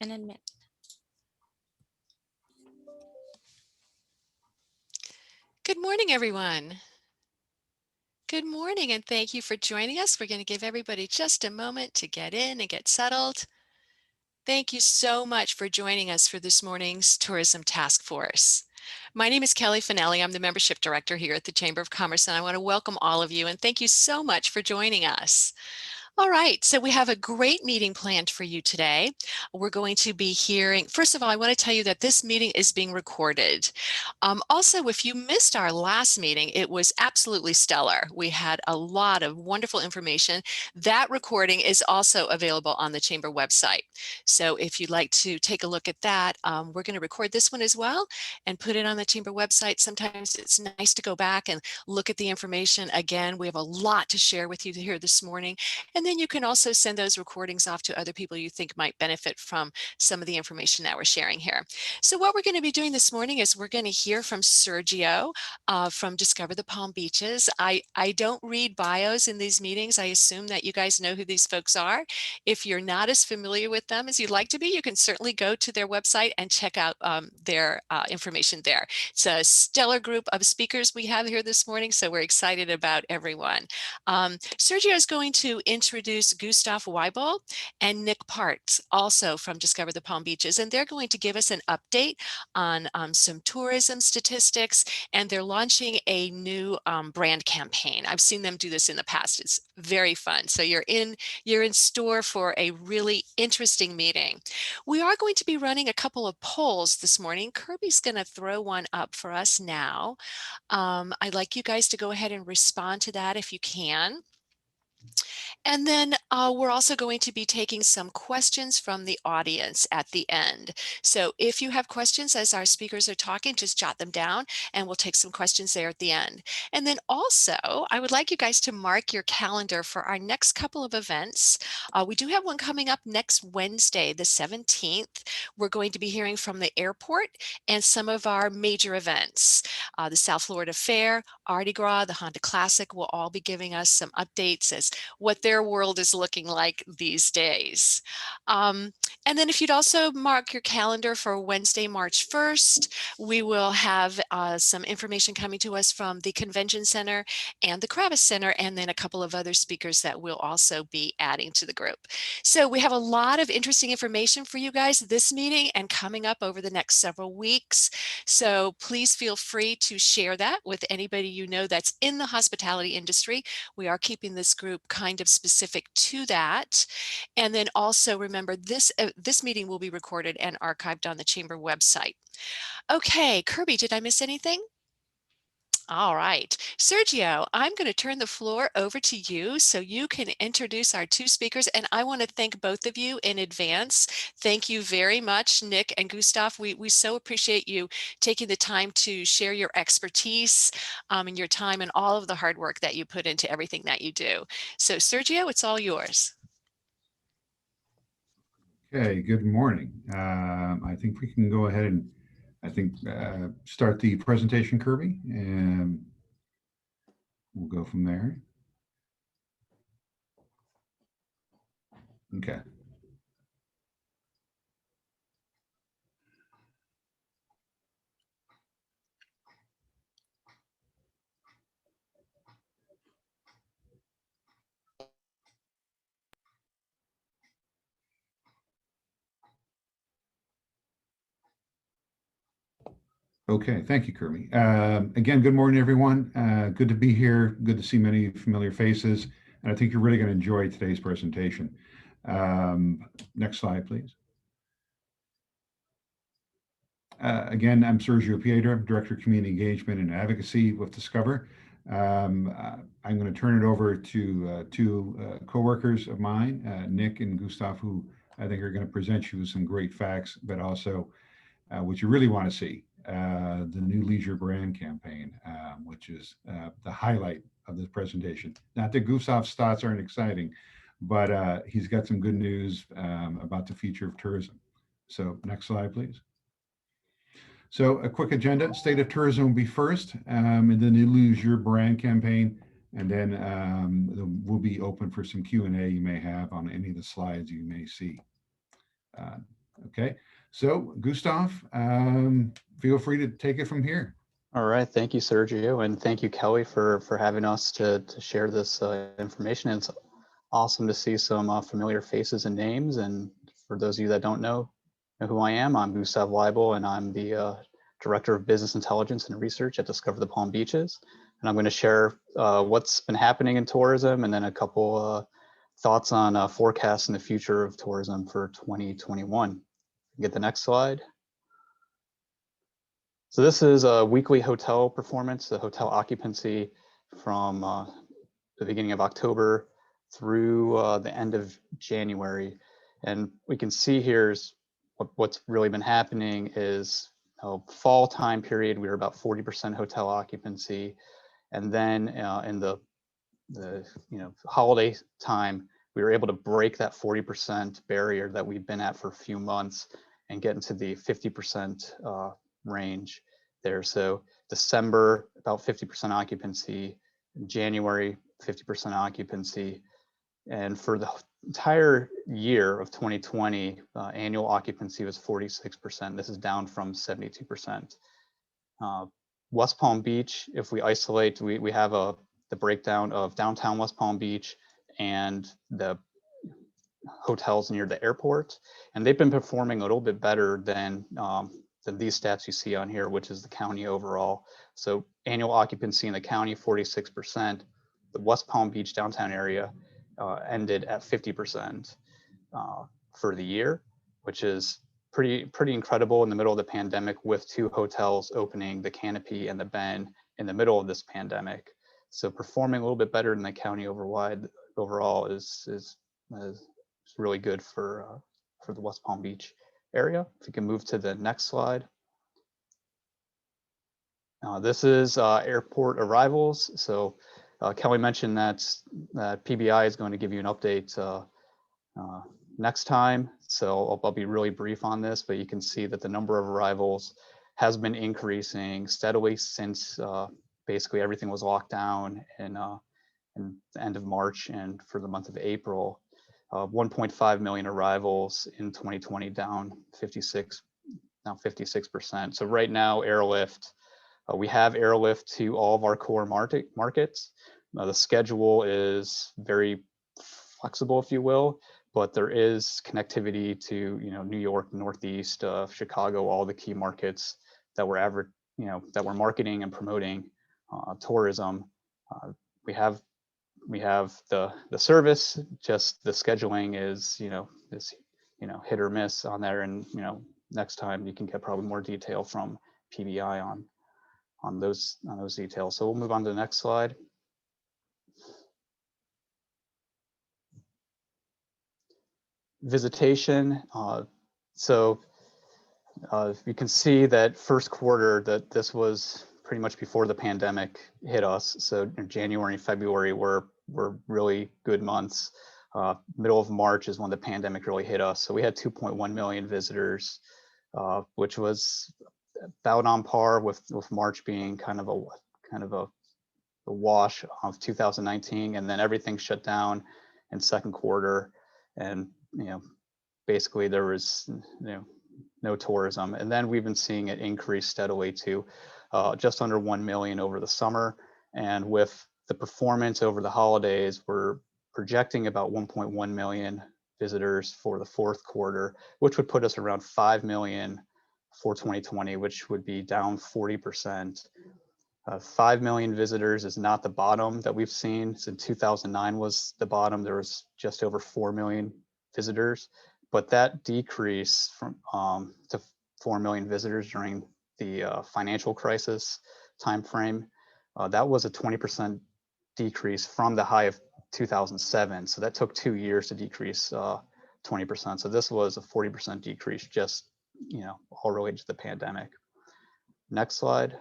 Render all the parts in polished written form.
and admit. Good morning, everyone. Good morning, and thank you for joining us. We're going to give everybody just a moment to get in and get settled. Thank you so much for joining us for this morning's Tourism Task Force. My name is Kelly Finelli. I'm the Membership Director here at the Chamber of Commerce, and I want to welcome all of you and thank you so much for joining us. All right, so we have a great meeting planned for you today. We're going to be hearing, first of all, I want to tell you that this meeting is being recorded. Also, if you missed our last meeting, it was absolutely stellar. We had a lot of wonderful information. That recording is also available on the Chamber website. So if you'd like to take a look at that, we're going to record this one as well and put it on the Chamber website. Sometimes it's nice to go back and look at the information again. We have a lot to share with you here this morning. And then you can also send those recordings off to other people you think might benefit from some of the information that we're sharing here. So what we're going to be doing this morning is we're going to hear from Sergio from Discover the Palm Beaches. I don't read bios in these meetings. I assume that you guys know who these folks are. If you're not as familiar with them as you'd like to be, you can certainly go to their website and check out their information there. It's a stellar group of speakers we have here this morning, so we're excited about everyone. Sergio is going to introduce Gustav Weibel and Nick Parts, also from Discover the Palm Beaches, and they're going to give us an update on some tourism statistics, and they're launching a new brand campaign. I've seen them do this in the past. It's very fun. So you're in store for a really interesting meeting. We are going to be running a couple of polls this morning. Kirby's going to throw one up for us now. I'd like you guys to go ahead and respond to that if you can. And then we're also going to be taking some questions from the audience at the end. So if you have questions as our speakers are talking, just jot them down and we'll take some questions there at the end. And then also, I would like you guys to mark your calendar for our next couple of events. We do have one coming up next Wednesday, the 17th. We're going to be hearing from the airport and some of our major events. The South Florida Fair, Mardi Gras, the Honda Classic will all be giving us some updates as what their world is looking like these days. And then if you'd also mark your calendar for Wednesday, March 1st, we will have some information coming to us from the Convention Center and the Kravis Center, and then a couple of other speakers that we'll also be adding to the group. So we have a lot of interesting information for you guys this meeting and coming up over the next several weeks. So please feel free to share that with anybody you know that's in the hospitality industry. We are keeping this group kind of specific to that. And then also remember this meeting will be recorded and archived on the Chamber website. Okay, Kirby, did I miss anything? All right, Sergio, I'm going to turn the floor over to you so you can introduce our two speakers. And I want to thank both of you in advance. Thank you very much, Nick and Gustav. We so appreciate you taking the time to share your expertise and your time and all of the hard work that you put into everything that you do. So Sergio, it's all yours. Okay, good morning. I think we can go ahead and start the presentation, Kirby, and we'll go from there. Okay. Okay, thank you, Kirby. Again, good morning, everyone. Good to be here. Good to see many familiar faces. And I think you're really going to enjoy today's presentation. Next slide, please. Again, I'm Sergio Piedra, Director of Community Engagement and Advocacy with Discover. I'm going to turn it over to two coworkers of mine, Nick and Gustav, who I think are going to present you with some great facts, but also what you really want to see, the new leisure brand campaign, which is the highlight of this presentation. Not that Gustav's thoughts aren't exciting, but he's got some good news about the future of tourism. So next slide, please. So a quick agenda: State of Tourism will be first, and then the Lose Your Brand campaign, and then we'll be open for some Q&A you may have on any of the slides you may see. Okay, so Gustav, feel free to take it from here. All right, thank you, Sergio, and thank you, Kelly, for having us to share this information. It's awesome to see some familiar faces and names. And for those of you that don't know who I am, I'm Gustav Leibel, and I'm the Director of Business Intelligence and Research at Discover the Palm Beaches. And I'm going to share what's been happening in tourism, and then a couple thoughts on forecasts in the future of tourism for 2021. Get the next slide. So this is a weekly hotel performance, the hotel occupancy from the beginning of October through the end of January. And we can see here's what's really been happening is fall time period, we were about 40% hotel occupancy. And then in the holiday time, we were able to break that 40% barrier that we've been at for a few months and get into the 50% range there. So December, about 50% occupancy, January, 50% occupancy. And for the entire year of 2020, annual occupancy was 46%. This is down from 72%. West Palm Beach, if we isolate, we have the breakdown of downtown West Palm Beach and the hotels near the airport, and they've been performing a little bit better than these stats you see on here, which is the county overall. So annual occupancy in the county, 46%. The West Palm Beach downtown area ended at 50% for the year, which is pretty incredible in the middle of the pandemic, with two hotels opening, the Canopy and the Ben, in the middle of this pandemic. So performing a little bit better than the county overall is really good for the West Palm Beach area. If you can move to the next slide. This is airport arrivals. So Kelly mentioned that PBI is going to give you an update next time. So I'll be really brief on this, but you can see that the number of arrivals has been increasing steadily since basically everything was locked down in the end of March and for the month of April. 1.5 million arrivals in 2020, down 56%. So right now, airlift, we have airlift to all of our core markets. The schedule is very flexible, if you will, but there is connectivity to New York, Northeast, Chicago, all the key markets that we're that we're marketing and promoting tourism. We have the service, just the scheduling is hit or miss on there, and next time you can get probably more detail from PBI on those details. So we'll move on to the next slide. Visitation. So you can see that first quarter, that this was pretty much before the pandemic hit us. So in January and February were really good months. Middle of March is when the pandemic really hit us. So we had 2.1 million visitors, which was about on par with March being kind of a wash of 2019, and then everything shut down in second quarter, and basically there was no tourism. And then we've been seeing it increase steadily to just under 1 million over the summer, and with the performance over the holidays, we're projecting about 1.1 million visitors for the fourth quarter, which would put us around 5 million for 2020, which would be down 40%. 5 million visitors is not the bottom that we've seen. Since 2009 was the bottom. There was just over 4 million visitors, but that decrease from to 4 million visitors during the financial crisis timeframe, that was a 20% decrease from the high of 2007. So that took 2 years to decrease 20%. So this was a 40% decrease, just all related to the pandemic. Next slide.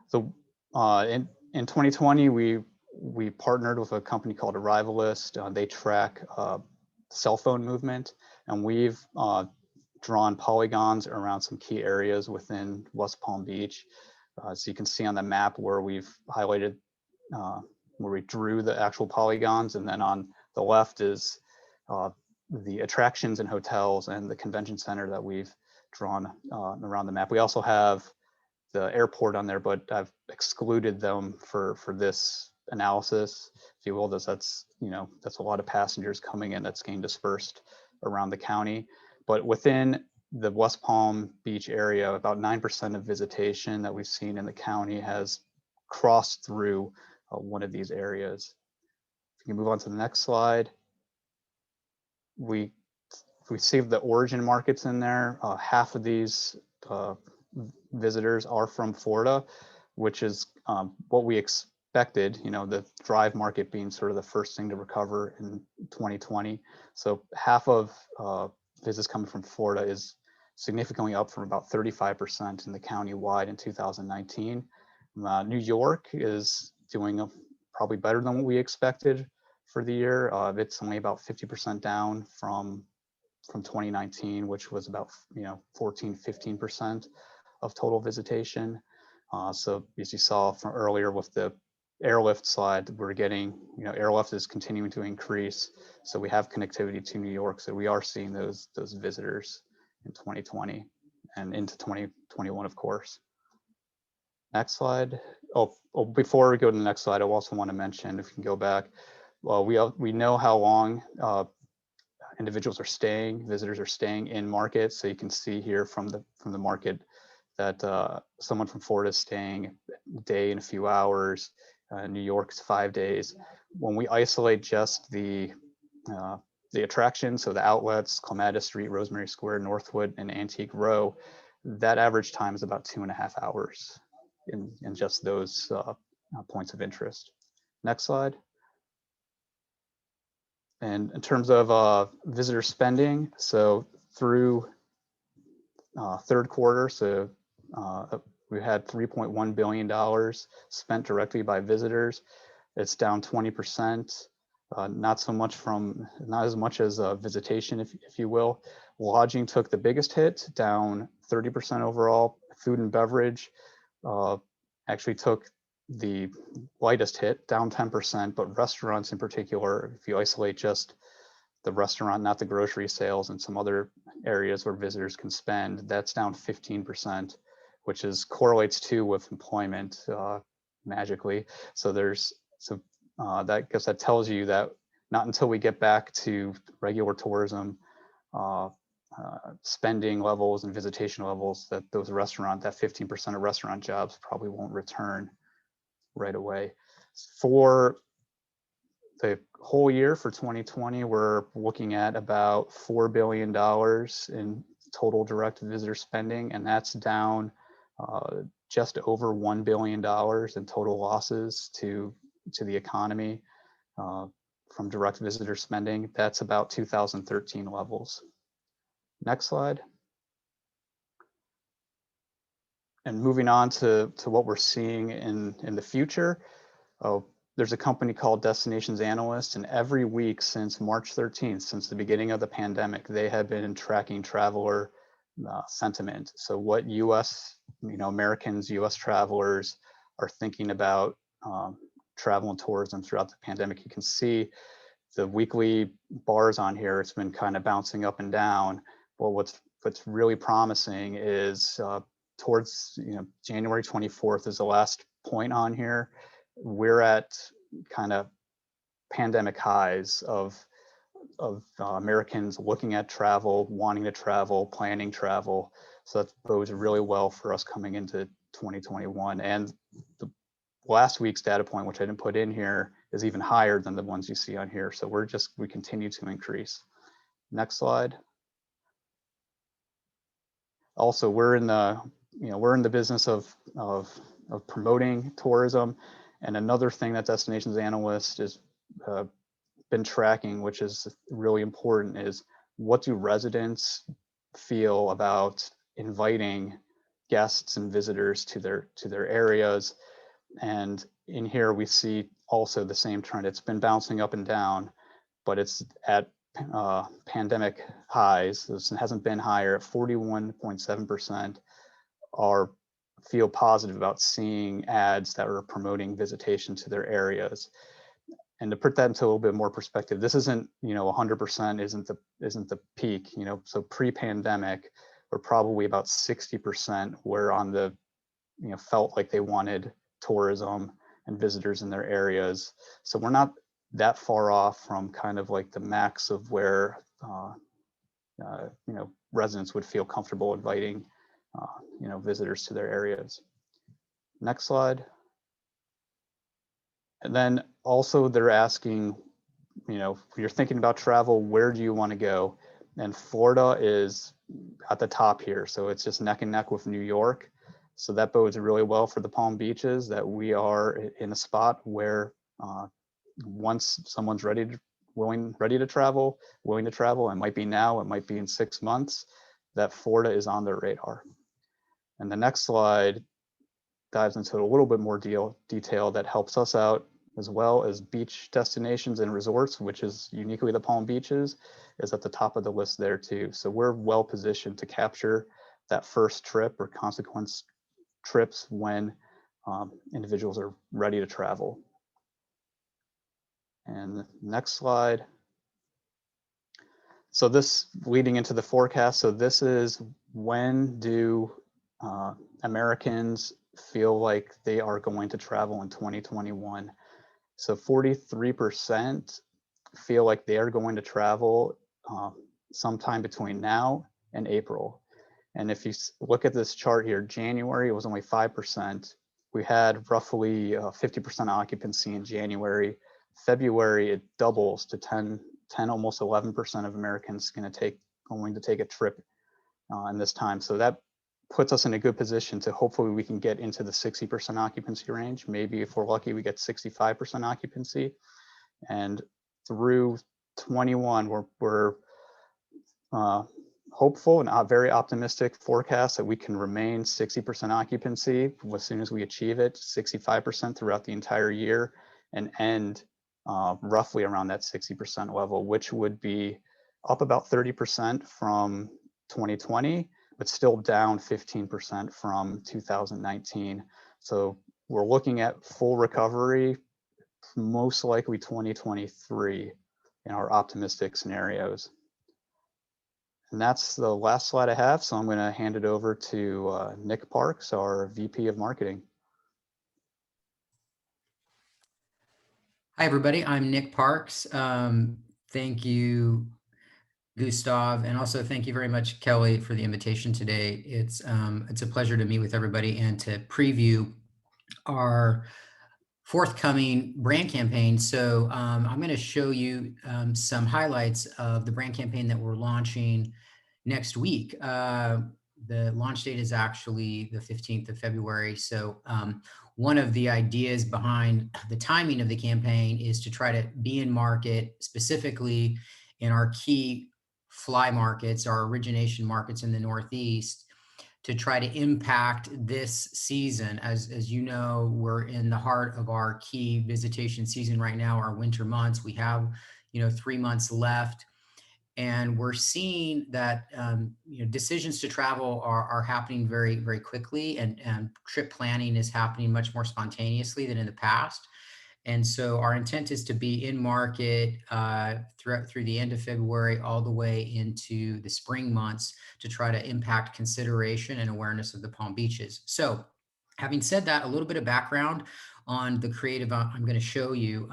So in 2020, we partnered with a company called Arrivalist. They track cell phone movement, and we've drawn polygons around some key areas within West Palm Beach. So you can see on the map where we've highlighted, where we drew the actual polygons, and then on the left is the attractions and hotels and the convention center that we've drawn around the map. We also have the airport on there, but I've excluded them for this analysis, if you will. That's a lot of passengers coming in that's getting dispersed around the county. But within the West Palm Beach area, about 9% of visitation that we've seen in the county has crossed through one of these areas. If you can move on to the next slide. We see the origin markets in there. Half of these visitors are from Florida, which is what we expected, the drive market being sort of the first thing to recover in 2020. So half of visits coming from Florida is significantly up from about 35% in the county-wide in 2019. New York is doing probably better than what we expected for the year. It's only about 50% down from 2019, which was about 14-15% of total visitation. So as you saw from earlier with the airlift slide, we're getting, airlift is continuing to increase. So we have connectivity to New York. So we are seeing those visitors in 2020 and into 2021, of course. Next slide. Oh, before we go to the next slide, I also want to mention, if you can go back, well, we know how long individuals are staying, visitors are staying in markets. So you can see here from the market that someone from Florida is staying a day and a few hours. New York's 5 days. When we isolate just the attractions, so the outlets, Clematis Street, Rosemary Square, Northwood, and Antique Row, that average time is about 2.5 hours in just those points of interest. Next slide. And in terms of visitor spending, so through third quarter, so we had $3.1 billion spent directly by visitors. It's down 20%, not as much as visitation, if you will. Lodging took the biggest hit, down 30% overall. Food and beverage actually took the lightest hit, down 10%, but restaurants in particular, if you isolate just the restaurant, not the grocery sales and some other areas where visitors can spend, that's down 15%, which correlates too with employment magically. So that tells you that not until we get back to regular tourism spending levels and visitation levels that that 15% of restaurant jobs probably won't return right away. For the whole year for 2020, we're looking at about $4 billion in total direct visitor spending, and that's down just over $1 billion in total losses to the economy from direct visitor spending. That's about 2013 levels. Next slide. And moving on to what we're seeing in the future. There's a company called Destinations Analyst, and every week since March 13th, since the beginning of the pandemic, they have been tracking traveler sentiment. So what Americans, US travelers are thinking about travel and tourism throughout the pandemic. You can see the weekly bars on here. It's been kind of bouncing up and down. Well, what's really promising is towards January 24th is the last point on here. We're at kind of pandemic highs of Americans looking at travel, wanting to travel, planning travel. So that bodes really well for us coming into 2021. And the last week's data point, which I didn't put in here, is even higher than the ones you see on here. So we continue to increase. Next slide. Also, we're in the business of promoting tourism. And another thing that Destinations Analyst has been tracking, which is really important, is what do residents feel about inviting guests and visitors to their areas. And in here we see also the same trend. It's been bouncing up and down, but it's at pandemic highs. This hasn't been higher. At 41.7% feel positive about seeing ads that are promoting visitation to their areas. And to put that into a little bit more perspective, this isn't, 100% isn't the peak, so pre-pandemic, we're probably about 60% were on the, felt like they wanted tourism and visitors in their areas. So we're not that far off from kind of like the max of where, residents would feel comfortable inviting, visitors to their areas. Next slide. And then also they're asking, if you're thinking about travel, where do you want to go? And Florida is at the top here. So it's just neck and neck with New York. So that bodes really well for the Palm Beaches, that we are in a spot where once someone's ready to travel, willing to travel, it might be now, it might be in 6 months, that Florida is on their radar. And the next slide dives into a little bit more detail that helps us out, as well as beach destinations and resorts, which is uniquely the Palm Beaches, is at the top of the list there too. So we're well positioned to capture that first trip or consequence trips when individuals are ready to travel. And the next slide. So this leading into the forecast. So this is, when do Americans feel like they are going to travel in 2021? So 43% feel like they are going to travel sometime between now and April. And if you look at this chart here, January was only 5%. We had roughly 50% occupancy in January. February, it doubles to 10, almost 11% of Americans going to take a trip in this time. So that puts us in a good position to hopefully we can get into the 60% occupancy range. Maybe if we're lucky, we get 65% occupancy. And through 21, we're hopeful and very optimistic forecast that we can remain 60% occupancy as soon as we achieve it, 65% throughout the entire year, and end roughly around that 60% level, which would be up about 30% from 2020, but still down 15% from 2019. So we're looking at full recovery, most likely 2023 in our optimistic scenarios. And that's the last slide I have. So I'm going to hand it over to Nick Parks, our VP of Marketing. Hi, everybody. I'm Nick Parks. Thank you, Gustav, and also thank you very much, Kelly, for the invitation today. It's a pleasure to meet with everybody and to preview our forthcoming brand campaign. So I'm going to show you some highlights of the brand campaign that we're launching next week. The launch date is actually the 15th of February. So one of the ideas behind the timing of the campaign is to try to be in market, specifically in our key fly markets, our origination markets in the Northeast, to try to impact this season. As you know, we're in the heart of our key visitation season right now, our winter months. We have 3 months left. And we're seeing that decisions to travel are happening very, very quickly, and trip planning is happening much more spontaneously than in the past. And so our intent is to be in market through the end of February all the way into the spring months to try to impact consideration and awareness of the Palm Beaches. So having said that, a little bit of background on the creative I'm going to show you.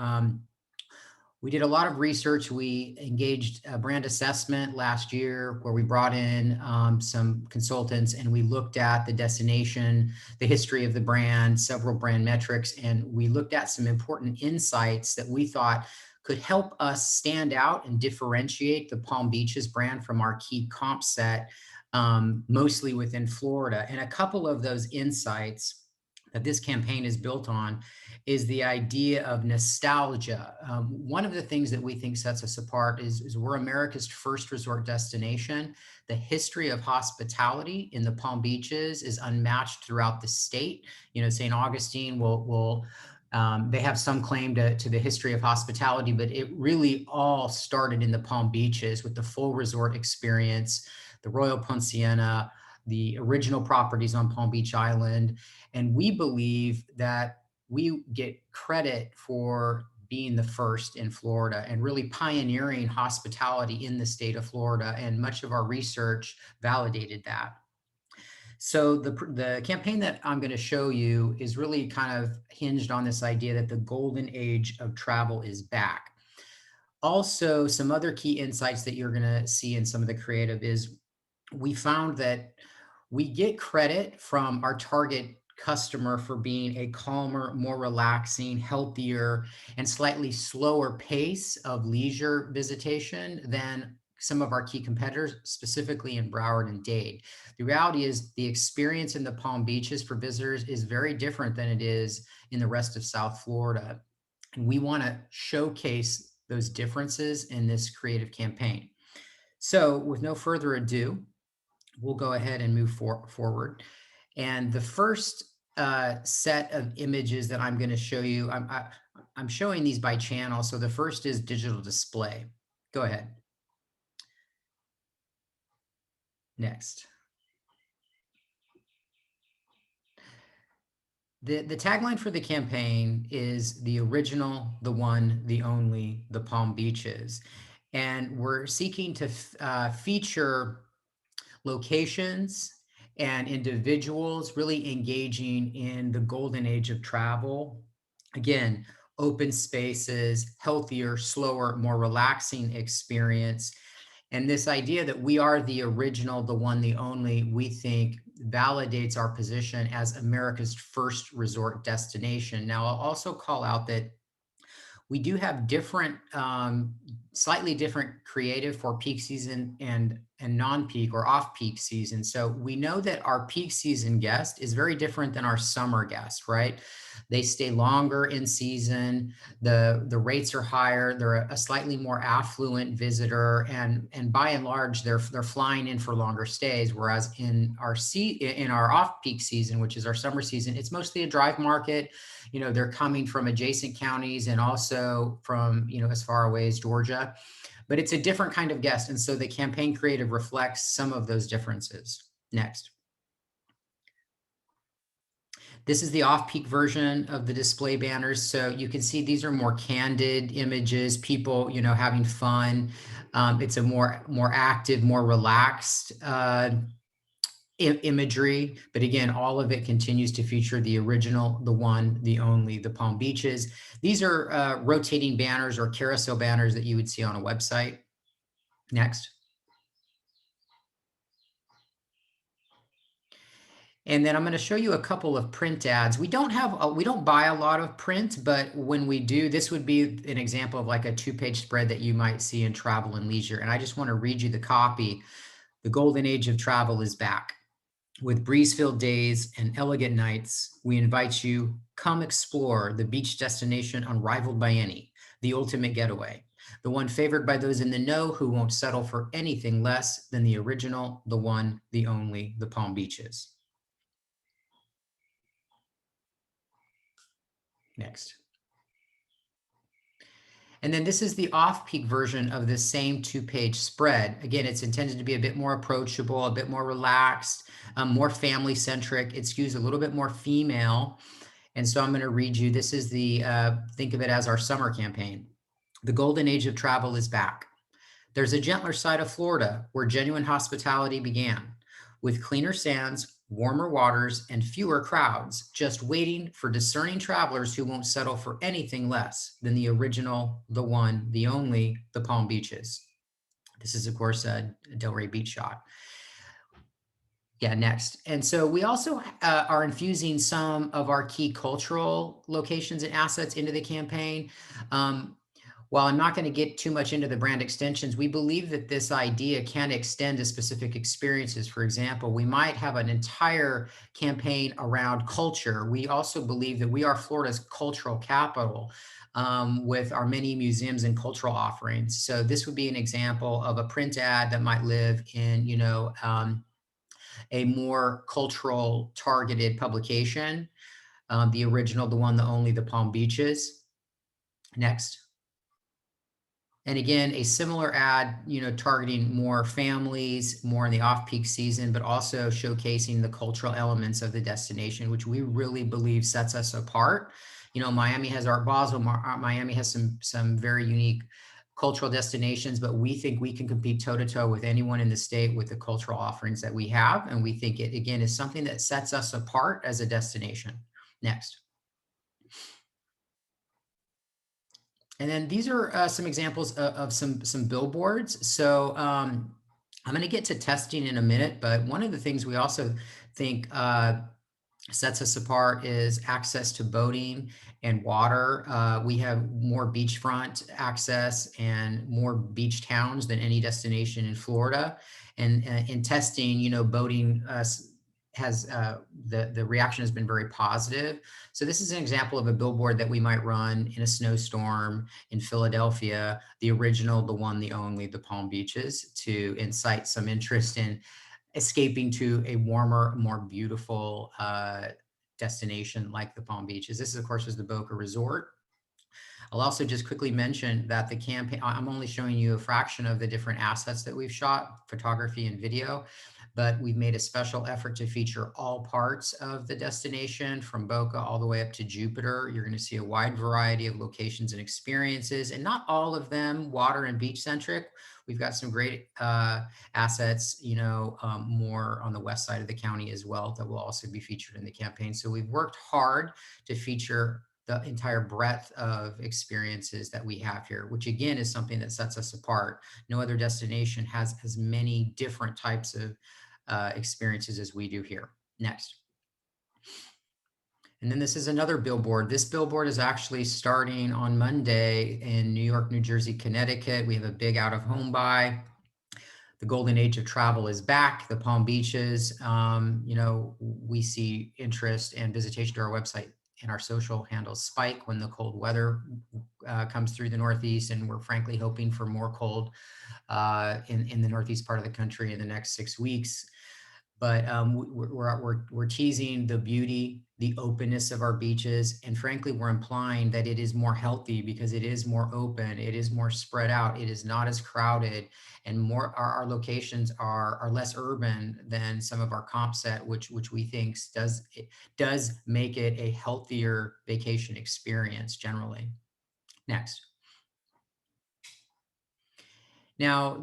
We did a lot of research. We engaged a brand assessment last year where we brought in some consultants, and we looked at the destination, the history of the brand, several brand metrics, and we looked at some important insights that we thought could help us stand out and differentiate the Palm Beaches brand from our key comp set, mostly within Florida. And a couple of those insights that this campaign is built on is the idea of nostalgia. One of the things that we think sets us apart is we're America's first resort destination. The history of hospitality in the Palm Beaches is unmatched throughout the state. St. Augustine they have some claim to the history of hospitality, but it really all started in the Palm Beaches with the full resort experience, the Royal Ponciana, the original properties on Palm Beach Island. And we believe that we get credit for being the first in Florida and really pioneering hospitality in the state of Florida. And much of our research validated that. So the campaign that I'm going to show you is really kind of hinged on this idea that the golden age of travel is back. Also, some other key insights that you're going to see in some of the creative is we found that we get credit from our target customer for being a calmer, more relaxing, healthier, and slightly slower pace of leisure visitation than some of our key competitors, specifically in Broward and Dade. The reality is the experience in the Palm Beaches for visitors is very different than it is in the rest of South Florida. And we want to showcase those differences in this creative campaign. So with no further ado, we'll go ahead and move forward. And the first set of images that I'm going to show you, I'm showing these by channel. So the first is digital display. Go ahead. Next. The tagline for the campaign is the original, the one, the only, the Palm Beaches. And we're seeking to feature locations and individuals really engaging in the golden age of travel. Again, open spaces, healthier, slower, more relaxing experience. And this idea that we are the original, the one, the only, we think validates our position as America's first resort destination. Now, I'll also call out that we do have different, slightly different creative for peak season and non-peak or off-peak season. So we know that our peak season guest is very different than our summer guest, right? They stay longer in season. The rates are higher. They're a slightly more affluent visitor, and by and large, they're flying in for longer stays. Whereas in our off-peak season, which is our summer season, it's mostly a drive market. You know, they're coming from adjacent counties and also from, you know, as far away as Georgia, but it's a different kind of guest. And so the campaign creative reflects some of those differences. Next. This is the off-peak version of the display banners. So you can see these are more candid images, people, you know, having fun. It's a more active, more relaxed imagery, but again, all of it continues to feature the original, the one, the only, the Palm Beaches. These are rotating banners or carousel banners that you would see on a website. Next. And then I'm going to show you a couple of print ads. We don't buy a lot of print, but when we do, this would be an example of like a 2-page spread that you might see in Travel and Leisure. And I just want to read you the copy. The golden age of travel is back. With breeze-filled days and elegant nights, we invite you, come explore the beach destination unrivaled by any, the ultimate getaway, the one favored by those in the know who won't settle for anything less than the original, the one, the only, the Palm Beaches. Next. And then this is the off-peak version of this same 2-page spread. Again, it's intended to be a bit more approachable, a bit more relaxed, more family-centric. It skews a little bit more female. And so I'm going to read you, this is the, think of it as our summer campaign. The golden age of travel is back. There's a gentler side of Florida where genuine hospitality began, with cleaner sands, warmer waters, and fewer crowds, just waiting for discerning travelers who won't settle for anything less than the original, the one, the only, the Palm Beaches. This is, of course, a Delray Beach shot. Yeah, next. And so we also are infusing some of our key cultural locations and assets into the campaign. While I'm not going to get too much into the brand extensions, we believe that this idea can extend to specific experiences. For example, we might have an entire campaign around culture. We also believe that we are Florida's cultural capital with our many museums and cultural offerings. So this would be an example of a print ad that might live in, you know, a more cultural targeted publication. The original, the one, the only, the Palm Beaches. Next. And again, a similar ad, you know, targeting more families, more in the off-peak season, but also showcasing the cultural elements of the destination, which we really believe sets us apart. You know, Miami has Art Basel. Miami has some very unique cultural destinations, but we think we can compete toe to toe with anyone in the state with the cultural offerings that we have. And we think it, again, is something that sets us apart as a destination. Next. And then these are some examples of some billboards. So I'm going to get to testing in a minute, but one of the things we also think sets us apart is access to boating and water. We have more beachfront access and more beach towns than any destination in Florida. And in testing, you know, boating has the reaction has been very positive. So this is an example of a billboard that we might run in a snowstorm in Philadelphia, the original, the one, the only, the Palm Beaches, to incite some interest in escaping to a warmer, more beautiful destination like the Palm Beaches. This, of course, is the Boca Resort. I'll also just quickly mention that the campaign, I'm only showing you a fraction of the different assets that we've shot, photography and video, but we've made a special effort to feature all parts of the destination from Boca all the way up to Jupiter. You're going to see a wide variety of locations and experiences, and not all of them water and beach centric. We've got some great assets, you know, more on the west side of the county as well that will also be featured in the campaign. So we've worked hard to feature the entire breadth of experiences that we have here, which again is something that sets us apart. No other destination has as many different types of experiences as we do here. Next. And then this is another billboard. This billboard is actually starting on Monday in New York, New Jersey, Connecticut. We have a big out of home buy. The golden age of travel is back. The Palm Beaches, you know, we see interest and visitation to our website and our social handles spike when the cold weather comes through the Northeast. And we're frankly hoping for more cold in the Northeast part of the country in the next 6 weeks. But we're teasing the beauty, the openness of our beaches. And frankly, we're implying that it is more healthy because it is more open, it is more spread out, it is not as crowded, and more our locations are less urban than some of our comp set, which we think does make it a healthier vacation experience generally. Next. Now,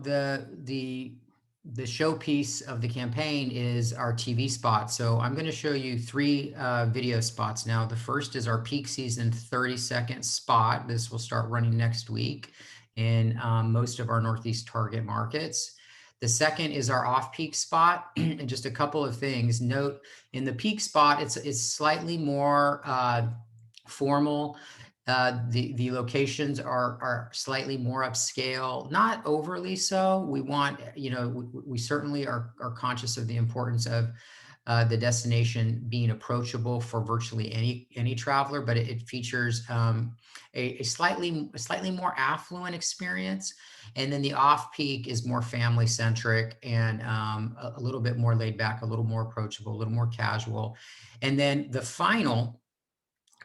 the showpiece of the campaign is our TV spot. So I'm going to show you 3 video spots now. The first is our peak season 30-second spot. This will start running next week in most of our Northeast target markets. The second is our off-peak spot. And just a couple of things. Note, in the peak spot, it's slightly more formal. The locations are slightly more upscale, not overly so. We want, you know, we certainly are conscious of the importance of the destination being approachable for virtually any traveler, but it features a slightly more affluent experience. And then the off-peak is more family centric and a little bit more laid back, a little more approachable, a little more casual. And then the final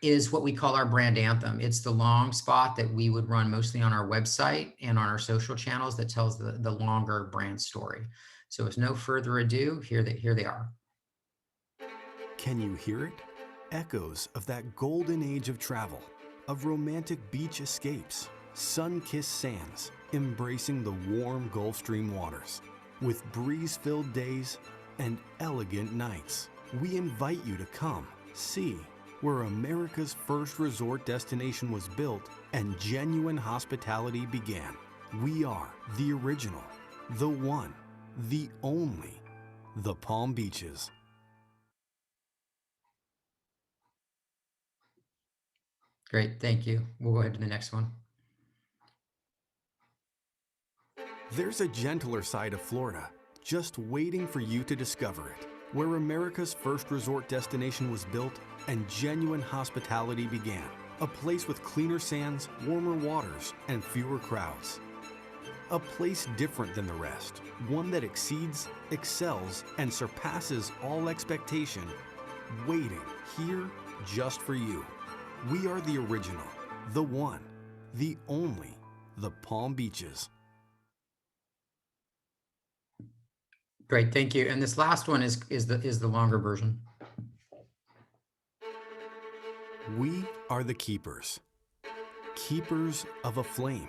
is what we call our brand anthem. It's the long spot that we would run mostly on our website and on our social channels that tells the longer brand story. So with no further ado, here they are. Can you hear it? Echoes of that golden age of travel, of romantic beach escapes, sun-kissed sands, embracing the warm Gulf Stream waters. With breeze-filled days and elegant nights, we invite you to come, see, where America's first resort destination was built and genuine hospitality began. We are the original, the one, the only, the Palm Beaches. Great, thank you. We'll go ahead to the next one. There's a gentler side of Florida, just waiting for you to discover it, where America's first resort destination was built and genuine hospitality began. A place with cleaner sands, warmer waters, and fewer crowds. A place different than the rest, one that exceeds, excels, and surpasses all expectation, waiting here just for you. We are the original, the one, the only, the Palm Beaches. Great, thank you. And this last one is the longer version. We are the keepers, keepers of a flame,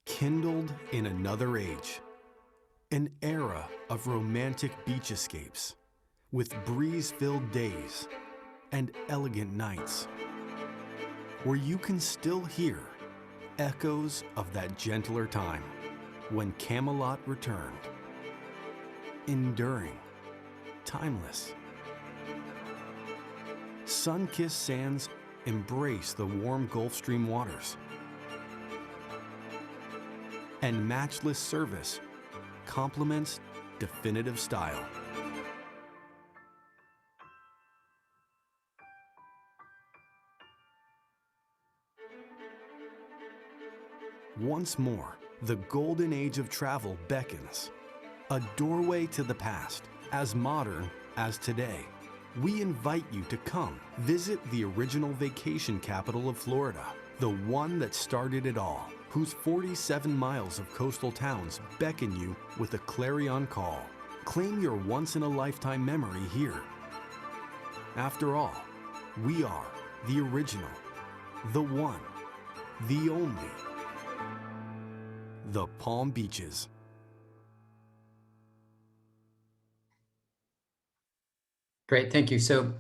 kindled in another age, an era of romantic beach escapes, with breeze-filled days and elegant nights, where you can still hear echoes of that gentler time when Camelot returned, enduring, timeless. Sun-kissed sands embrace the warm Gulf Stream waters, and matchless service complements definitive style. Once more, the golden age of travel beckons, a doorway to the past, as modern as today. We invite you to come visit the original vacation capital of Florida, the one that started it all, whose 47 miles of coastal towns beckon you with a clarion call. Claim your once-in-a-lifetime memory here. After all, we are the original, the one, the only, the Palm Beaches. Great, thank you. So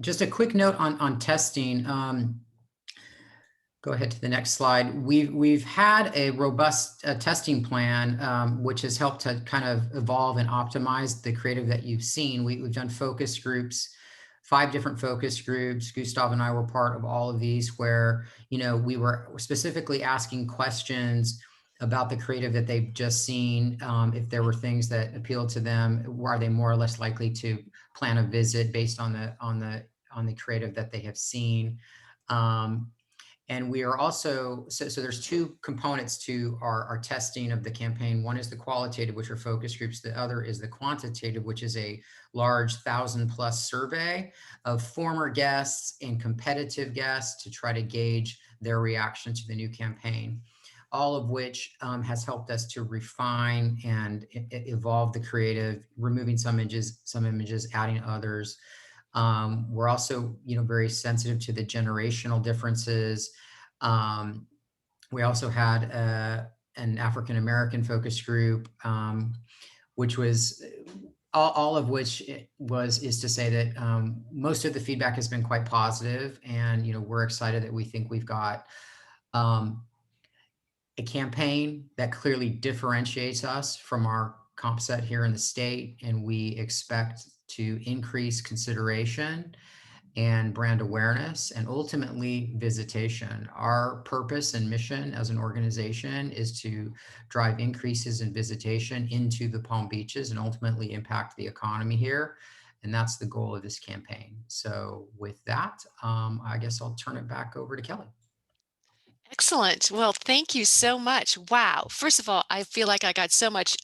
just a quick note on testing. Go ahead to the next slide. We've had a robust testing plan, which has helped to kind of evolve and optimize the creative that you've seen. We've done focus groups, 5 different focus groups. Gustav and I were part of all of these, where, you know, we were specifically asking questions about the creative that they've just seen. If there were things that appealed to them, are they more or less likely to plan a visit based on the creative that they have seen? And we are also, so there's 2 components to our testing of the campaign. One is the qualitative, which are focus groups. The other is the quantitative, which is a large 1,000+ survey of former guests and competitive guests to try to gauge their reaction to the new campaign. All of which has helped us to refine and evolve the creative, removing some images, adding others. We're also, you know, very sensitive to the generational differences. We also had an African-American focus group, which was all of which is to say that most of the feedback has been quite positive, and, you know, we're excited that we think we've got a campaign that clearly differentiates us from our comp set here in the state, and we expect to increase consideration and brand awareness and ultimately visitation. Our purpose and mission as an organization is to drive increases in visitation into the Palm Beaches and ultimately impact the economy here. And that's the goal of this campaign. So with that, I guess I'll turn it back over to Kelly. Excellent. Well, thank you so much. Wow. First of all, I feel like I got so much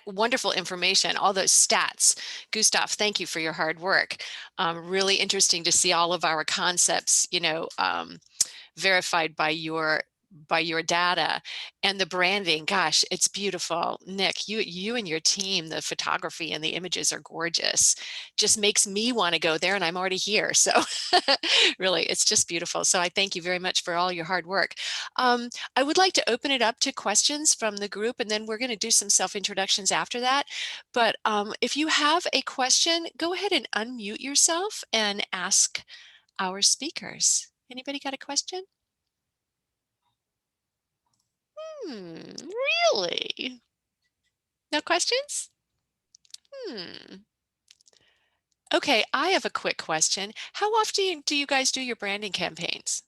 wonderful information, all those stats. Gustav, thank you for your hard work. Really interesting to see all of our concepts, you know, verified by your data, and the branding. Gosh, it's beautiful. Nick, you and your team, the photography and the images are gorgeous. Just makes me want to go there, and I'm already here. So really, it's just beautiful. So I thank you very much for all your hard work. I would like to open it up to questions from the group, and then we're going to do some self-introductions after that. But if you have a question, go ahead and unmute yourself and ask our speakers. Anybody got a question? Really? No questions? Okay, I have a quick question. How often do you guys do your branding campaigns?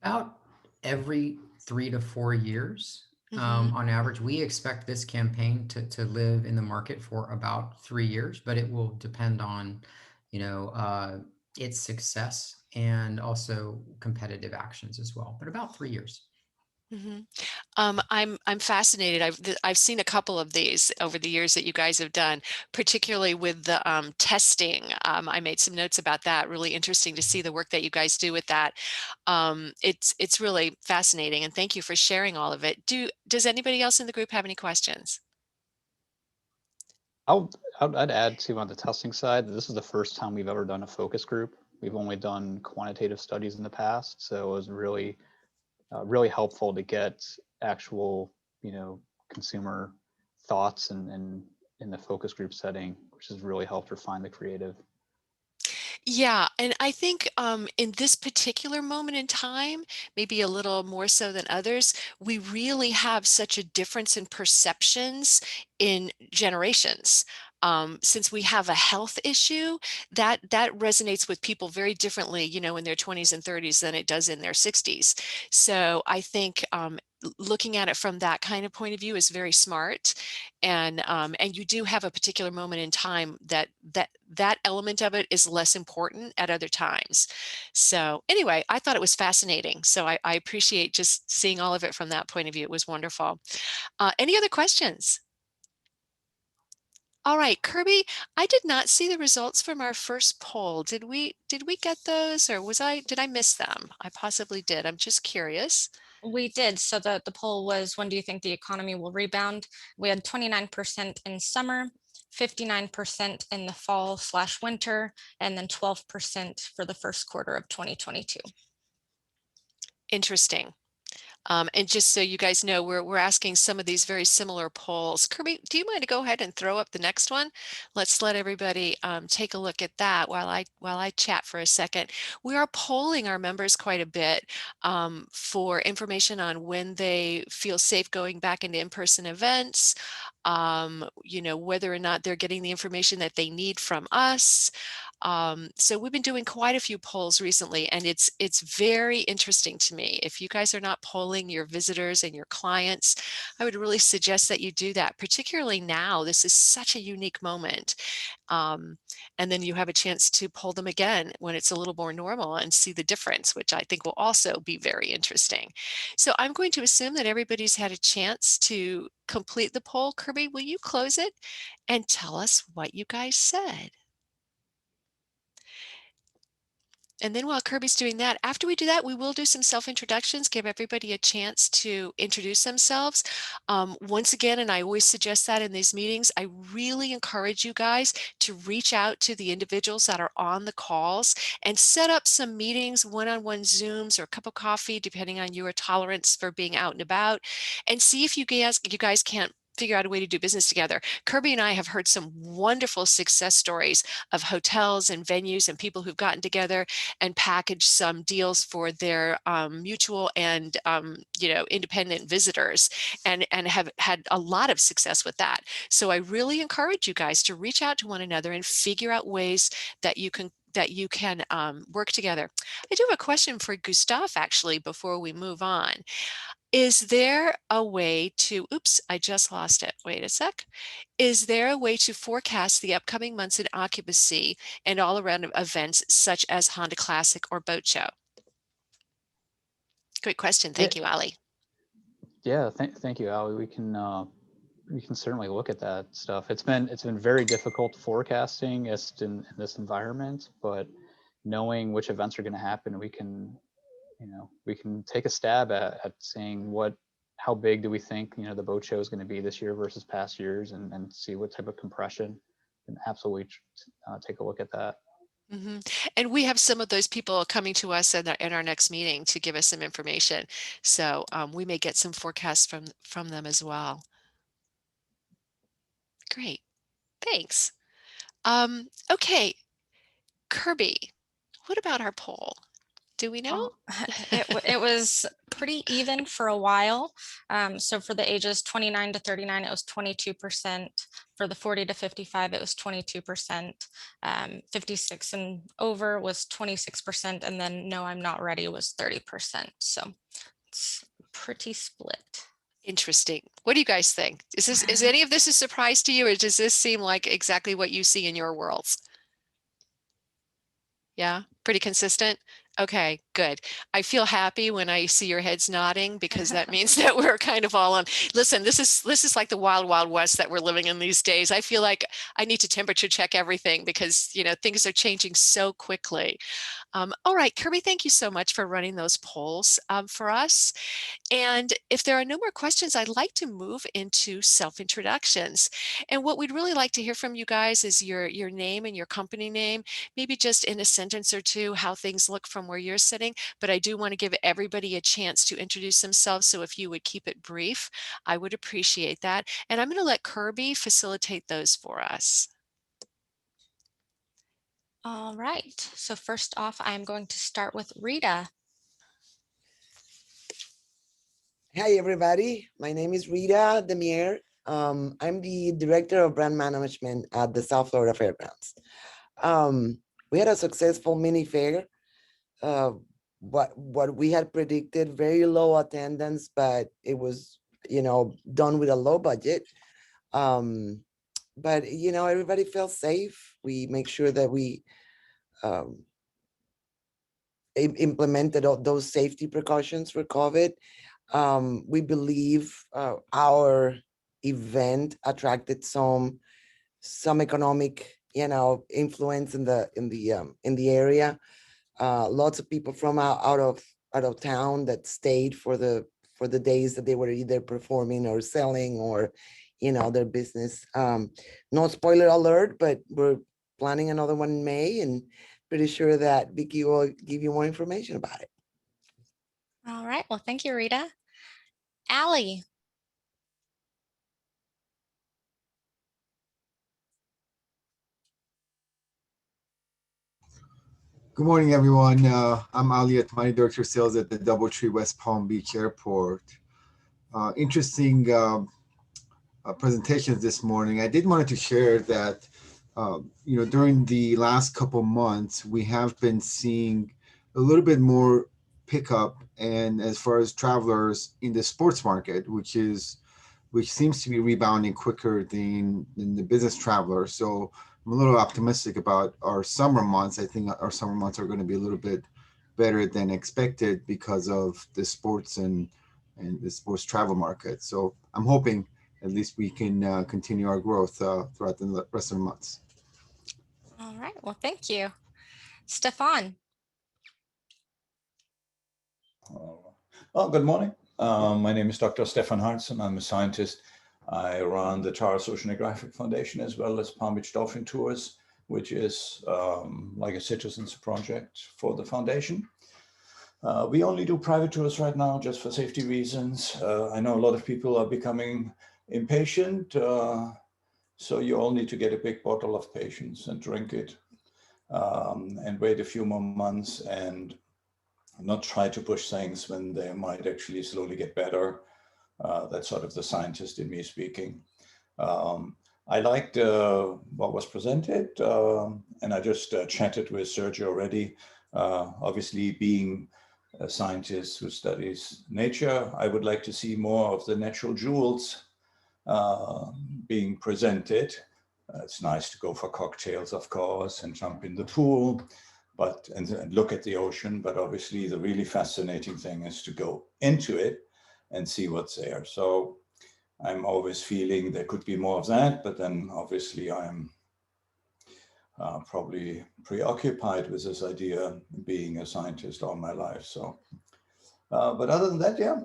About every 3 to 4 years. On average. We expect this campaign to live in the market for about 3 years, but it will depend on, you know, its success and also competitive actions as well, but about 3 years. I'm fascinated. I've seen a couple of these over the years that you guys have done, particularly with the testing. I made some notes about that. Really interesting to see the work that you guys do with that. It's really fascinating, and thank you for sharing all of it. Does anybody else in the group have any questions? I'd add too on the testing side that this is the first time we've ever done a focus group. We've only done quantitative studies in the past, so it was really really helpful to get actual, consumer thoughts and in the focus group setting, which has really helped refine the creative. Yeah, and I think in this particular moment in time, maybe a little more so than others, we really have such a difference in perceptions in generations. Since we have a health issue, that resonates with people very differently, in their 20s and 30s than it does in their 60s. So I think looking at it from that kind of point of view is very smart, and you do have a particular moment in time that element of it is less important at other times. So anyway, I thought it was fascinating. So I appreciate just seeing all of it from that point of view. It was wonderful. Any other questions? All right, Kirby, I did not see the results from our first poll. Did we get those, or did I miss them? I possibly did. I'm just curious. We did. So the poll was, when do you think the economy will rebound? We had 29% in summer, 59% in the fall/winter, and then 12% for the first quarter of 2022. Interesting. And just so you guys know, we're asking some of these very similar polls. Kirby, do you mind to go ahead and throw up the next one? Let's let everybody take a look at that while I chat for a second. We are polling our members quite a bit for information on when they feel safe going back into in-person events, whether or not they're getting the information that they need from us. So we've been doing quite a few polls recently, and it's very interesting to me. If you guys are not polling your visitors and your clients, I would really suggest that you do that, particularly now. This is such a unique moment. And then you have a chance to poll them again when it's a little more normal and see the difference, which I think will also be very interesting. So I'm going to assume that everybody's had a chance to complete the poll. Kirby, will you close it and tell us what you guys said? And then while Kirby's doing that, after we do that, we will do some self-introductions, give everybody a chance to introduce themselves. Once again, and I always suggest that in these meetings, I really encourage you guys to reach out to the individuals that are on the calls and set up some meetings, one-on-one Zooms or a cup of coffee, depending on your tolerance for being out and about, and see if you guys can't figure out a way to do business together. Kirby and I have heard some wonderful success stories of hotels and venues and people who've gotten together and packaged some deals for their mutual and independent visitors, and have had a lot of success with that. So I really encourage you guys to reach out to one another and figure out ways that you can work together. I do have a question for Gustav actually before we move on. Is there a way to, oops, I just lost it. Wait a sec. Is there a way to forecast the upcoming months in occupancy and all around events such as Honda Classic or Boat Show? Great question. Thank you, Ali. Yeah, thank you, Ali. We can certainly look at that stuff. It's been very difficult forecasting in this environment, but knowing which events are going to happen, we can take a stab at saying how big do we think the boat show is going to be this year versus past years, and see what type of compression, and absolutely take a look at that. Mm-hmm. And we have some of those people coming to us in our next meeting to give us some information. So we may get some forecasts from them as well. Great, thanks. Okay, Kirby, what about our poll? Do we know? It was pretty even for a while. So for the ages 29 to 39, it was 22%. For the 40 to 55, it was 22%. 56 and over was 26%. And then no, I'm not ready was 30%. So it's pretty split. Interesting. What do you guys think? Is any of this a surprise to you, or does this seem like exactly what you see in your worlds? Yeah, pretty consistent. Okay, Good. I feel happy when I see your heads nodding because that means that we're kind of all on. Listen, this is like the wild, wild west that we're living in these days. I feel like I need to temperature check everything because, you know, things are changing so quickly. All right, Kirby, thank you so much for running those polls for us. And if there are no more questions, I'd like to move into self-introductions. And what we'd really like to hear from you guys is your name and your company name, maybe just in a sentence or two, how things look from where you're sitting. But I do want to give everybody a chance to introduce themselves. So if you would keep it brief, I would appreciate that. And I'm going to let Kirby facilitate those for us. All right. So first off, I'm going to start with Rita. Hi, everybody. My name is Rita Demier. I'm the Director of Brand Management at the South Florida Fairgrounds. We had a successful mini fair. What we had predicted, very low attendance, but it was, you know, done with a low budget. But, you know, everybody felt safe. We make sure that we implemented all those safety precautions for COVID. We believe our event attracted some economic, you know, influence in the area. Lots of people from out of town that stayed for the days that they were either performing or selling or, you know, their business. No spoiler alert, but we're planning another one in May, and pretty sure that Vicky will give you more information about it. All right. Well, thank you, Rita. Allie. Good morning, everyone. I'm Ali Atmani, Director of Sales at the DoubleTree West Palm Beach Airport. Interesting presentations this morning. I did wanted to share that, you know, during the last couple months, we have been seeing a little bit more pickup, and as far as travelers in the sports market, which seems to be rebounding quicker than the business traveler. So I'm a little optimistic about our summer months. I think our summer months are going to be a little bit better than expected because of the sports and the sports travel market. So I'm hoping at least we can continue our growth throughout the rest of the months. All right. Well, thank you. Stefan. Well, good morning. My name is Dr. Stefan Hartson. I'm a scientist. I run the Taurus Oceanographic Foundation as well as Palm Beach Dolphin Tours, which is like a citizens project for the foundation. We only do private tours right now just for safety reasons. I know a lot of people are becoming impatient, so you all need to get a big bottle of patience and drink it and wait a few more months and not try to push things when they might actually slowly get better. That's sort of the scientist in me speaking. I liked what was presented, and I just chatted with Sergio already. Obviously, being a scientist who studies nature, I would like to see more of the natural jewels being presented. It's nice to go for cocktails, of course, and jump in the pool, and look at the ocean. But obviously, the really fascinating thing is to go into it and see what's there. So I'm always feeling there could be more of that, but then obviously I'm probably preoccupied with this idea being a scientist all my life. So, but other than that, yeah,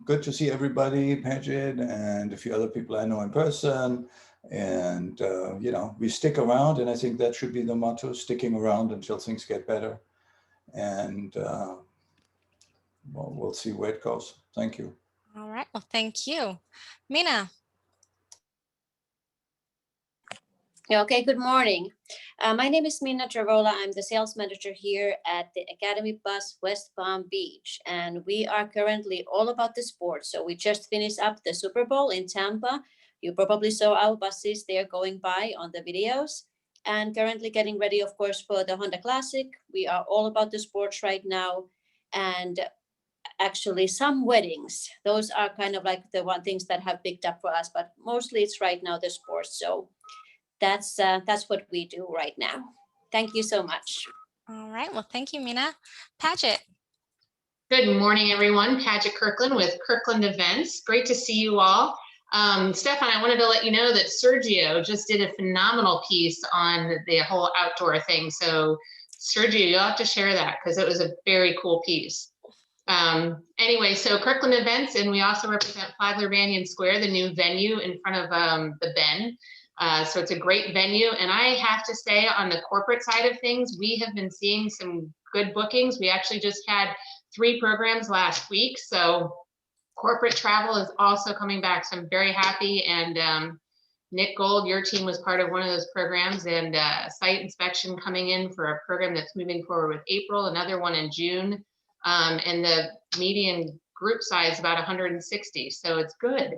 good to see everybody, Paget and a few other people I know in person. And, you know, we stick around, and I think that should be the motto, sticking around until things get better. And well, we'll see where it goes. Thank you. All right. Well, thank you. Mina. Okay, good morning. My name is Mina Travola. I'm the sales manager here at the Academy Bus West Palm Beach, and we are currently all about the sports. So we just finished up the Super Bowl in Tampa. You probably saw our buses there going by on the videos, and currently getting ready, of course, for the Honda Classic. We are all about the sports right now, and actually some weddings. Those are kind of like the one things that have picked up for us, but mostly it's right now the sports. So that's what we do right now. Thank you so much. All right. Well, thank you, Mina. Paget. Good morning, everyone. Paget Kirkland with Kirkland Events. Great to see you all. Stefan, I wanted to let you know that Sergio just did a phenomenal piece on the whole outdoor thing. So Sergio, you'll have to share that because it was a very cool piece. Anyway, so Kirkland Events, and we also represent Flagler Banyan Square, the new venue in front of the Ben. So it's a great venue. And I have to say, on the corporate side of things, we have been seeing some good bookings. We actually just had 3 programs last week. So corporate travel is also coming back. So I'm very happy. And Nick Gold, your team was part of one of those programs, and site inspection coming in for a program that's moving forward with April, another one in June. And the median group size is about 160. So it's good.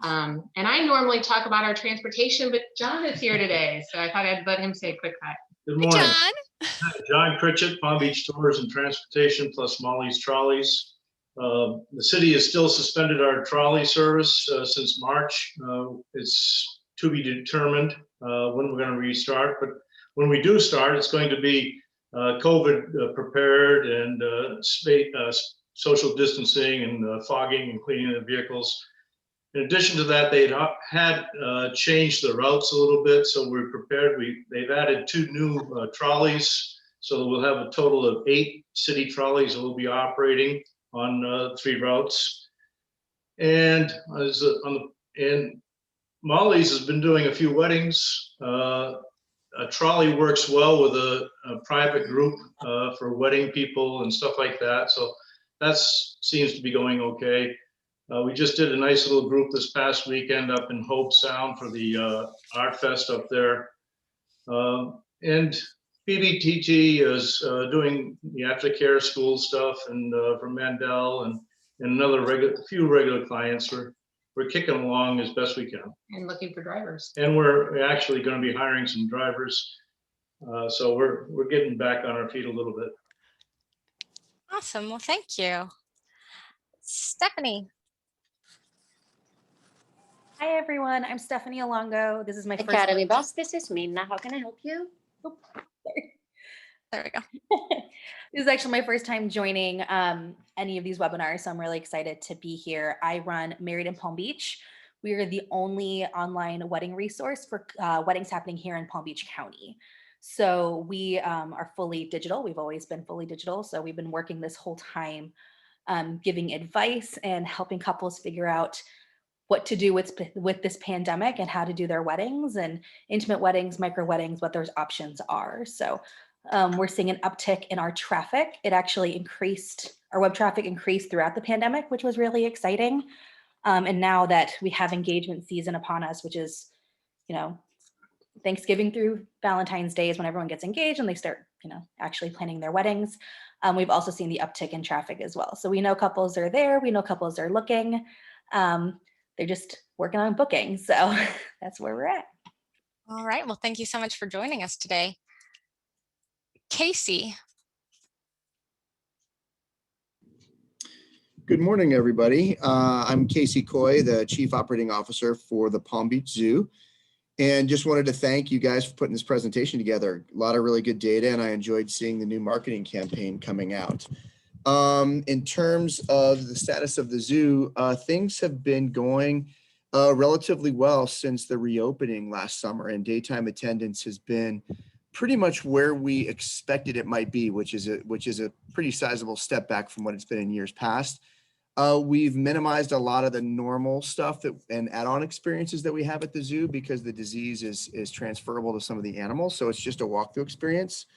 And I normally talk about our transportation, but John is here today. So I thought I'd let him say a quick hi. Good morning. John. John Critchett, Palm Beach Tours and Transportation plus Molly's Trolleys. The city has still suspended our trolley service since March. It's to be determined when we're going to restart. But when we do start, it's going to be COVID prepared and social distancing and fogging and cleaning the vehicles. In addition to that, they had changed the routes a little bit, so we're prepared. They've added 2 new trolleys, so we'll have a total of 8 city trolleys that will be operating on 3 routes. And Molly's has been doing a few weddings. A trolley works well with a private group for wedding people and stuff like that, so that seems to be going okay. We just did a nice little group this past weekend up in Hope Sound for the Art Fest up there. And BBTT is doing the aftercare school stuff, and for Mandel and a few regular clients. We're kicking along as best we can. And looking for drivers. And we're actually going to be hiring some drivers. So we're getting back on our feet a little bit. Awesome. Well, thank you. Stephanie. Hi, everyone. I'm Stephanie Alongo. This is my first Academy Bus. This is Minna. How can I help you? Oh, sorry. There we go. This is actually my first time joining any of these webinars, so I'm really excited to be here. I run Married in Palm Beach. We are the only online wedding resource for weddings happening here in Palm Beach County. So we are fully digital. We've always been fully digital. So we've been working this whole time giving advice and helping couples figure out what to do with this pandemic and how to do their weddings and intimate weddings, micro weddings, what those options are. So we're seeing an uptick in our traffic. It actually increased, our web traffic increased throughout the pandemic, which was really exciting. And now that we have engagement season upon us, which is, Thanksgiving through Valentine's Day is when everyone gets engaged and they start, actually planning their weddings. We've also seen the uptick in traffic as well. So we know couples are there. We know couples are looking. They're just working on booking. So that's where we're at. All right. Well, thank you so much for joining us today. Casey. Good morning, everybody. I'm Casey Coy, the Chief Operating Officer for the Palm Beach Zoo. And just wanted to thank you guys for putting this presentation together. A lot of really good data, and I enjoyed seeing the new marketing campaign coming out. In terms of the status of the zoo, things have been going relatively well since the reopening last summer, and daytime attendance has been pretty much where we expected it might be, which is a pretty sizable step back from what it's been in years past. We've minimized a lot of the normal stuff and add-on experiences that we have at the zoo because the disease is transferable to some of the animals. So it's just a walkthrough experience.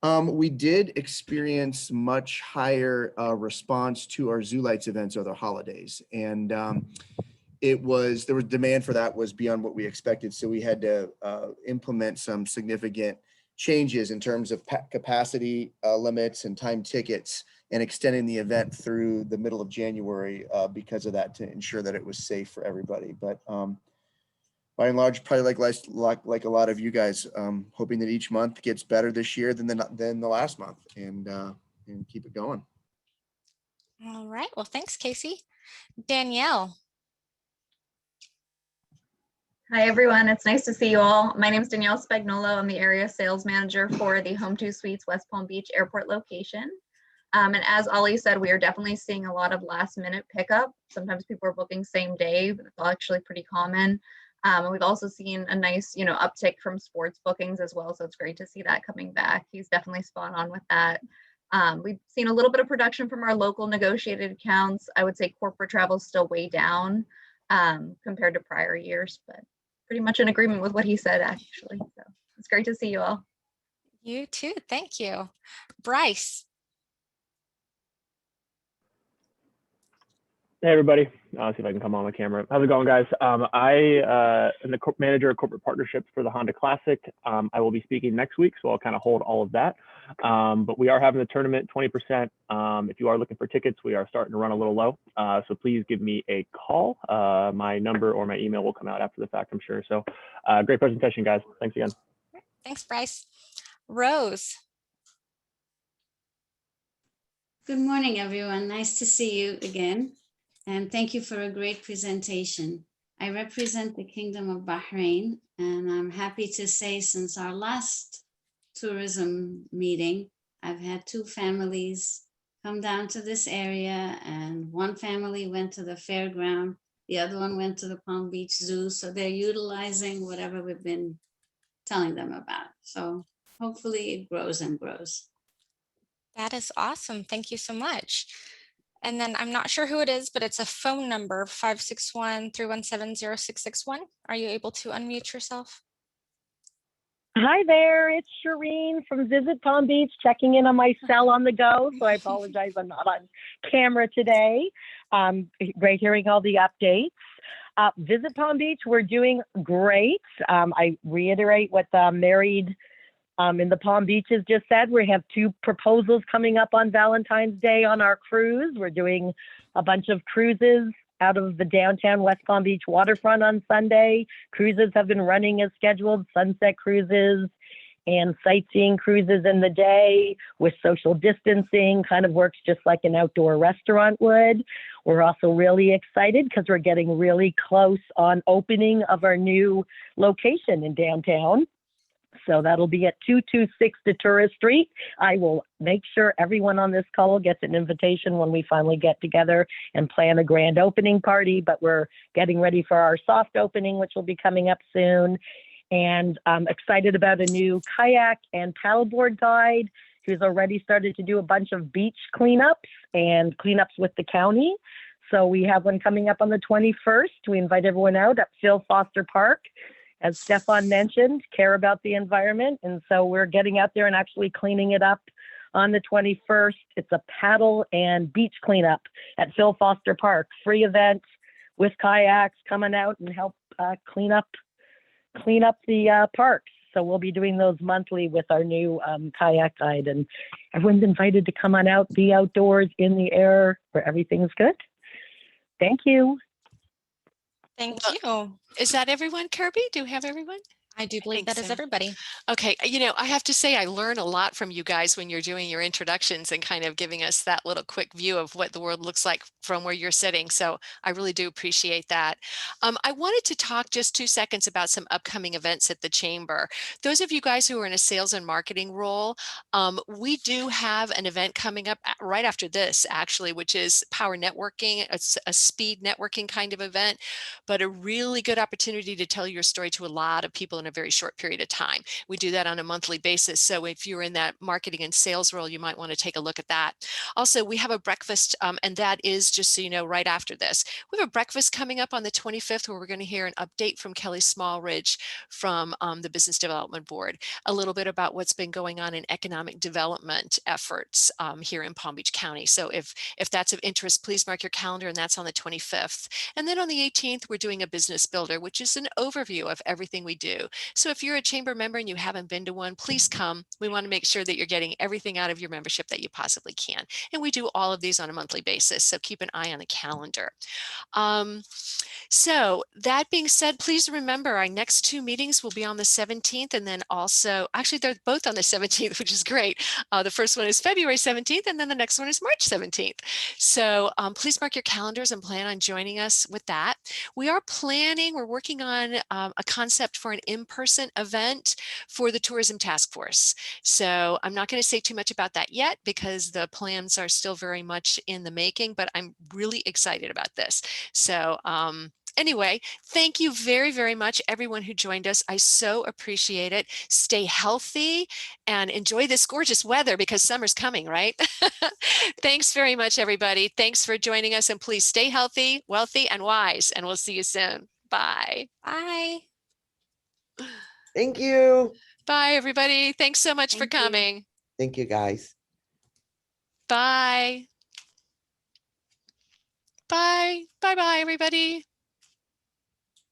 We did experience much higher response to our Zoo Lights events over the holidays. And there was demand for that was beyond what we expected. So we had to implement some significant changes in terms of capacity limits and time tickets and extending the event through the middle of January because of that, to ensure that it was safe for everybody. But by and large, probably like a lot of you guys, hoping that each month gets better this year than the last month, and keep it going. All right. Well, thanks, Casey. Danielle. Hi, everyone. It's nice to see you all. My name is Danielle Spagnuolo. I'm the area sales manager for the Home2 Suites West Palm Beach Airport location. And as Ollie said, we are definitely seeing a lot of last minute pickup. Sometimes people are booking same day, but it's actually pretty common. And we've also seen a nice, uptick from sports bookings as well. So it's great to see that coming back. He's definitely spot on with that. We've seen a little bit of production from our local negotiated accounts. I would say corporate travel is still way down compared to prior years, but pretty much in agreement with what he said, actually. So it's great to see you all. You too. Thank you. Bryce. Hey everybody, I'll see if I can come on the camera. How's it going, guys? I am the manager of corporate partnerships for the Honda Classic. I will be speaking next week, so I'll kind of hold all of that. But we are having the tournament 20%. If you are looking for tickets, we are starting to run a little low. So please give me a call. My number or my email will come out after the fact, I'm sure. So great presentation, guys. Thanks again. Thanks, Bryce. Rose. Good morning, everyone. Nice to see you again. And thank you for a great presentation. I represent the Kingdom of Bahrain, and I'm happy to say since our last tourism meeting, I've had 2 families come down to this area, and one family went to the fairground, the other one went to the Palm Beach Zoo. So they're utilizing whatever we've been telling them about. So hopefully it grows and grows. That is awesome. Thank you so much. And then I'm not sure who it is, but it's a phone number, 561-317-0661. Are you able to unmute yourself? Hi there, it's Shireen from Visit Palm Beach, checking in on my cell on the go. So I apologize, I'm not on camera today. Great hearing all the updates. Visit Palm Beach, we're doing great. I reiterate what Married in the Palm Beaches just said. We have 2 proposals coming up on Valentine's Day on our cruise. We're doing a bunch of cruises out of the downtown West Palm Beach waterfront on Sunday. Cruises have been running as scheduled, sunset cruises and sightseeing cruises in the day with social distancing, kind of works just like an outdoor restaurant would. We're also really excited because we're getting really close on opening of our new location in downtown. So that'll be at 226 DeTourist Street. I will make sure everyone on this call gets an invitation when we finally get together and plan a grand opening party, but we're getting ready for our soft opening, which will be coming up soon. And I'm excited about a new kayak and paddleboard guide who's already started to do a bunch of beach cleanups and cleanups with the county. So we have one coming up on the 21st. We invite everyone out at Phil Foster Park. As Stefan mentioned, care about the environment. And so we're getting out there and actually cleaning it up on the 21st. It's a paddle and beach cleanup at Phil Foster Park. Free event with kayaks coming out and help clean up the parks. So we'll be doing those monthly with our new kayak guide. And everyone's invited to come on out, be outdoors in the air where everything's good. Thank you. Thank you. Is that everyone, Kirby? Do we have everyone? I do believe that is everybody. Okay, I have to say I learn a lot from you guys when you're doing your introductions and kind of giving us that little quick view of what the world looks like from where you're sitting. So I really do appreciate that. I wanted to talk just 2 seconds about some upcoming events at the Chamber. Those of you guys who are in a sales and marketing role, we do have an event coming up right after this, actually, which is Power Networking. It's a speed networking kind of event, but a really good opportunity to tell your story to a lot of people in a very short period of time. We do that on a monthly basis. So if you're in that marketing and sales role, you might want to take a look at that. Also, we have a breakfast, and that is, just so you know, right after this. We have a breakfast coming up on the 25th where we're going to hear an update from Kelly Smallridge from the Business Development Board, a little bit about what's been going on in economic development efforts here in Palm Beach County. So if that's of interest, please mark your calendar, and that's on the 25th. And then on the 18th, we're doing a business builder, which is an overview of everything we do. So if you're a chamber member and you haven't been to one, please come. We want to make sure that you're getting everything out of your membership that you possibly can. And we do all of these on a monthly basis. So keep an eye on the calendar. So that being said, please remember our next 2 meetings will be on the 17th, and then also, actually they're both on the 17th, which is great. The first one is February 17th, and then the next one is March 17th. So please mark your calendars and plan on joining us with that. We're working on a concept for an in-person event for the Tourism Task Force. So I'm not going to say too much about that yet because the plans are still very much in the making, but I'm really excited about this. So anyway, thank you very, very much, everyone who joined us. I so appreciate it. Stay healthy and enjoy this gorgeous weather because summer's coming, right? Thanks very much, everybody. Thanks for joining us, and please stay healthy, wealthy, and wise, and we'll see you soon. Bye. Bye. Thank you. Bye, everybody. Thanks so much for Thank you. coming. Thank you, guys. Bye. Bye. Bye-bye, everybody.